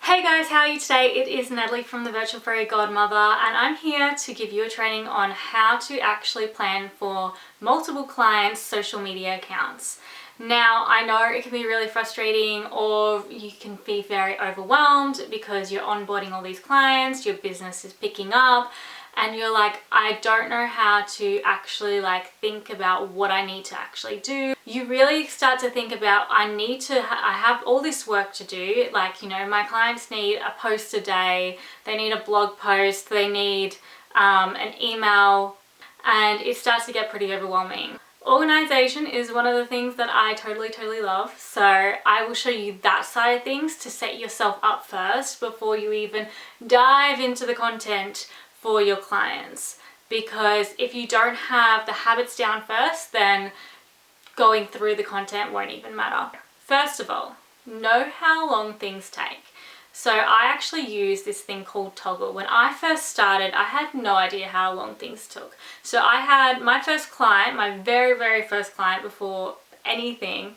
Hey guys, how are you today? It is Natalie from the Virtual Fairy Godmother, and I'm here to give you a training on how to actually plan for multiple clients' social media accounts. Now, I know it can be really frustrating, or you can be very overwhelmed because you're onboarding all these clients, your business is picking up, and you're like, I don't know how to actually think about what I need to actually do. You really start to think about, I have all this work to do. My clients need a post a day, they need a blog post, they need an email, and it starts to get pretty overwhelming. Organization is one of the things that I totally love, so I will show you that side of things to set yourself up first before you even dive into the content for your clients. Because if you don't have the habits down first, then going through the content won't even matter. First of all, know how long things take. So I actually use this thing called Toggle. When I first started, I had no idea how long things took. So I had my first client, my very first client before anything.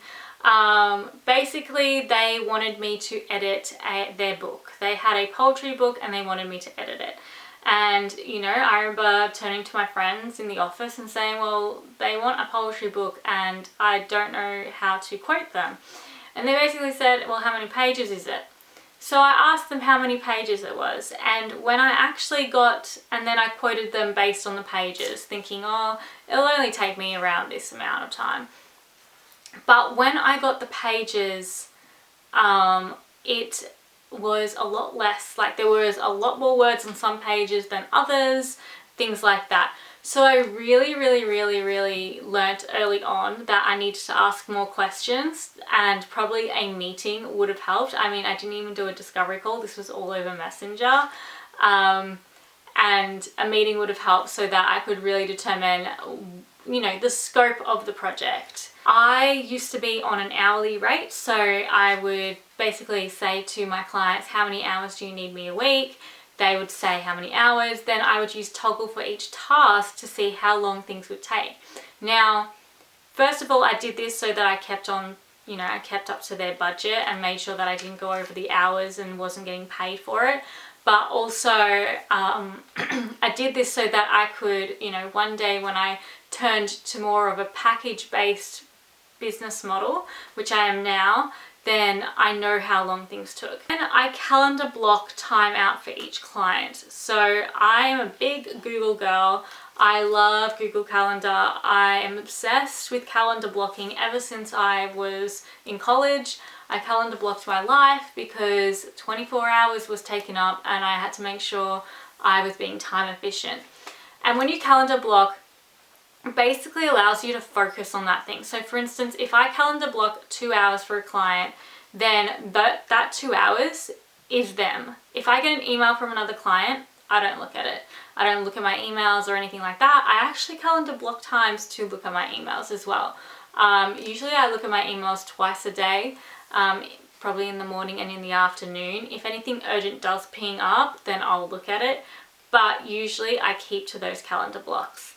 Basically, they wanted me to edit their book. They had a poultry book and they wanted me to edit it. And I remember turning to my friends in the office and saying, well, they want a poetry book and I don't know how to quote them. And they basically said, well, how many pages is it? So I asked them how many pages it was, and when I actually and then I quoted them based on the pages, thinking, oh, it'll only take me around this amount of time. But when I got the pages, it was a lot less. There was a lot more words on some pages than others, things like that. So I really learnt early on that I needed to ask more questions, and probably a meeting would have helped. I mean, I didn't even do a discovery call, this was all over Messenger. And a meeting would have helped so that I could really determine the scope of the project. I used to be on an hourly rate, so I would basically say to my clients, how many hours do you need me a week? They would say how many hours. Then I would use Toggle for each task to see how long things would take. Now, first of all, I did this so that I kept on, I kept up to their budget and made sure that I didn't go over the hours and wasn't getting paid for it. But also, I did this so that I could, one day when I turned to more of a package-based business model, which I am now, then I know how long things took. And I calendar block time out for each client. So I am a big Google girl. I love Google Calendar. I am obsessed with calendar blocking ever since I was in college. I calendar blocked my life because 24 hours was taken up and I had to make sure I was being time efficient. And when you calendar block, it basically allows you to focus on that thing. So for instance, if I calendar block 2 hours for a client, then that 2 hours is them. If I get an email from another client, I don't look at it. I don't look at my emails or anything like that. I actually calendar block times to look at my emails as well. Usually I look at my emails twice a day, probably in the morning and in the afternoon. If anything urgent does ping up, then I'll look at it. But usually I keep to those calendar blocks.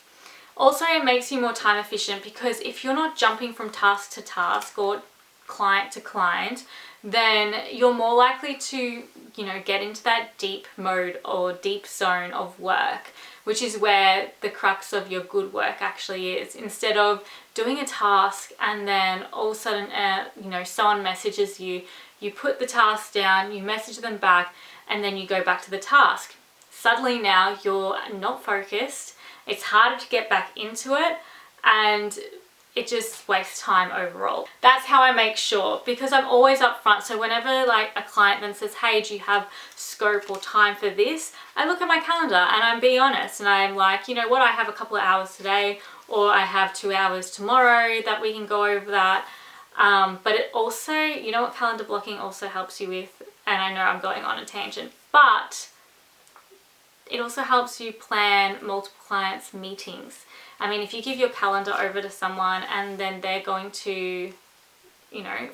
Also, it makes you more time efficient because if you're not jumping from task to task or client to client, then you're more likely to, get into that deep mode or deep zone of work, which is where the crux of your good work actually is. Instead of doing a task and then all of a sudden, someone messages you, you put the task down, you message them back, and then you go back to the task. Suddenly now you're not focused. It's harder to get back into it, and it just wastes time overall. That's how I make sure, because I'm always up front. So whenever a client then says, hey, do you have scope or time for this? I look at my calendar and I'm being honest, and I'm like, what, I have a couple of hours today, or I have 2 hours tomorrow that we can go over that. But it also, what calendar blocking also helps you with, and I know I'm going on a tangent, but it also helps you plan multiple clients' meetings. I mean, if you give your calendar over to someone and then they're going to,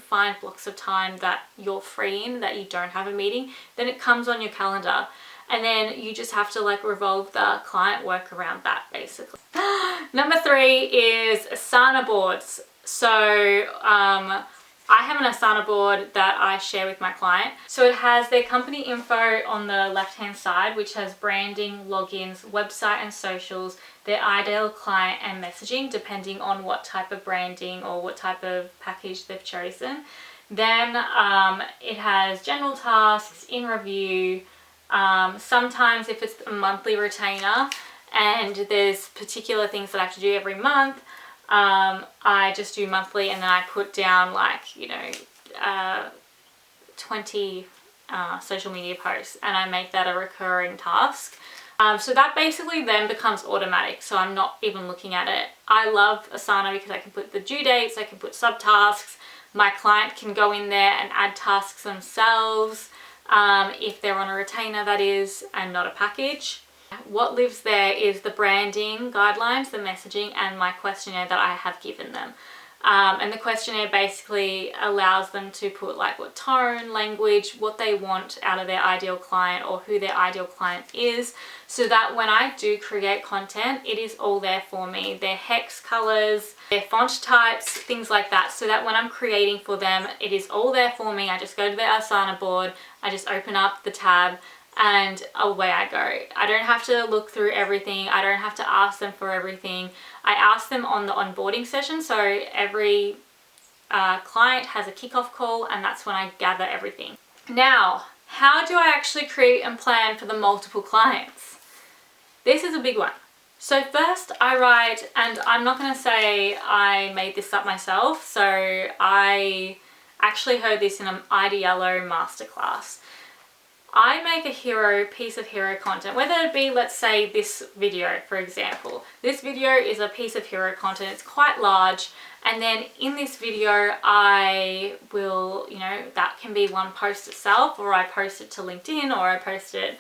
find blocks of time that you're free in, that you don't have a meeting, then it comes on your calendar. And then you just have to revolve the client work around that, basically. Number 3 is Asana boards. So I have an Asana board that I share with my client. So it has their company info on the left-hand side, which has branding, logins, website and socials, their ideal client and messaging, depending on what type of branding or what type of package they've chosen. Then it has general tasks, in review. Sometimes if it's a monthly retainer and there's particular things that I have to do every month, I just do monthly, and then I put down like, 20 social media posts, and I make that a recurring task. So that basically then becomes automatic, so I'm not even looking at it. I love Asana because I can put the due dates, I can put subtasks. My client can go in there and add tasks themselves, if they're on a retainer, that is, and not a package. What lives there is the branding guidelines, the messaging, and my questionnaire that I have given them. And the questionnaire basically allows them to put like what tone, language, what they want out of their ideal client or who their ideal client is, so that when I do create content, it is all there for me. Their hex colors, their font types, things like that, so that when I'm creating for them, it is all there for me. I just go to their Asana board, I just open up the tab, and away I go. I don't have to look through everything. I don't have to ask them for everything. I ask them on the onboarding session. So every client has a kickoff call, and that's when I gather everything. Now, how do I actually create and plan for the multiple clients? This is a big one. So first I write, and I'm not going to say I made this up myself. So I actually heard this in an IDLO masterclass. I make a piece of hero content, whether it be, let's say, this video, for example. This video is a piece of hero content. It's quite large. And then in this video, I will, that can be one post itself, or I post it to LinkedIn, or I post it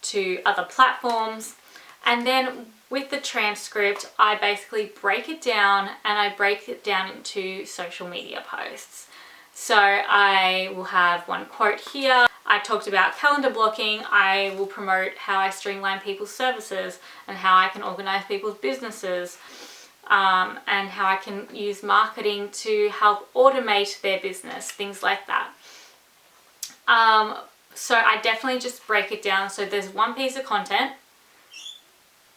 to other platforms. And then with the transcript, I basically break it down, and I break it down into social media posts. So I will have one quote here. I talked about calendar blocking. I will promote how I streamline people's services and how I can organize people's businesses, and how I can use marketing to help automate their business, things like that. So I definitely just break it down. So there's one piece of content,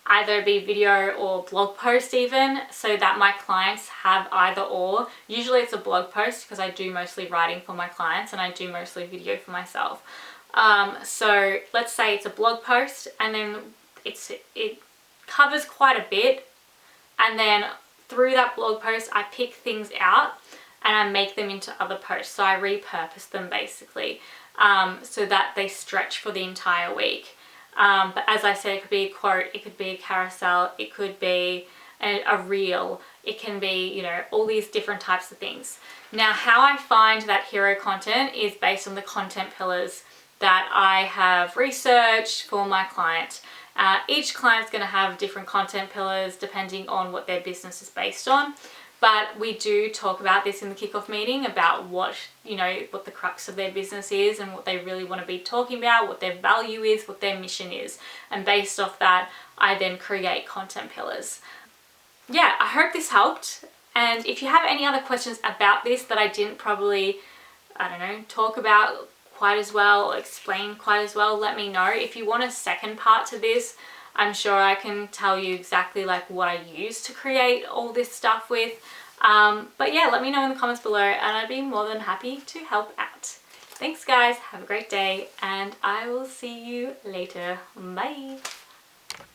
either be video or blog post even, so that my clients have either or. Usually it's a blog post because I do mostly writing for my clients and I do mostly video for myself. So let's say it's a blog post, and then it covers quite a bit, and then through that blog post I pick things out and I make them into other posts. So I repurpose them basically, so that they stretch for the entire week. But as I said, it could be a quote, it could be a carousel, it could be a reel, it can be, all these different types of things. Now, how I find that hero content is based on the content pillars that I have researched for my client. Each client's going to have different content pillars depending on what their business is based on. But we do talk about this in the kickoff meeting, about what the crux of their business is and what they really want to be talking about, what their value is, what their mission is. And based off that, I then create content pillars. Yeah, I hope this helped. And if you have any other questions about this that I didn't probably, talk about quite as well or explain quite as well, let me know. If you want a second part to this, I'm sure I can tell you exactly like what I use to create all this stuff with. But yeah, let me know in the comments below, and I'd be more than happy to help out. Thanks guys, have a great day, and I will see you later. Bye.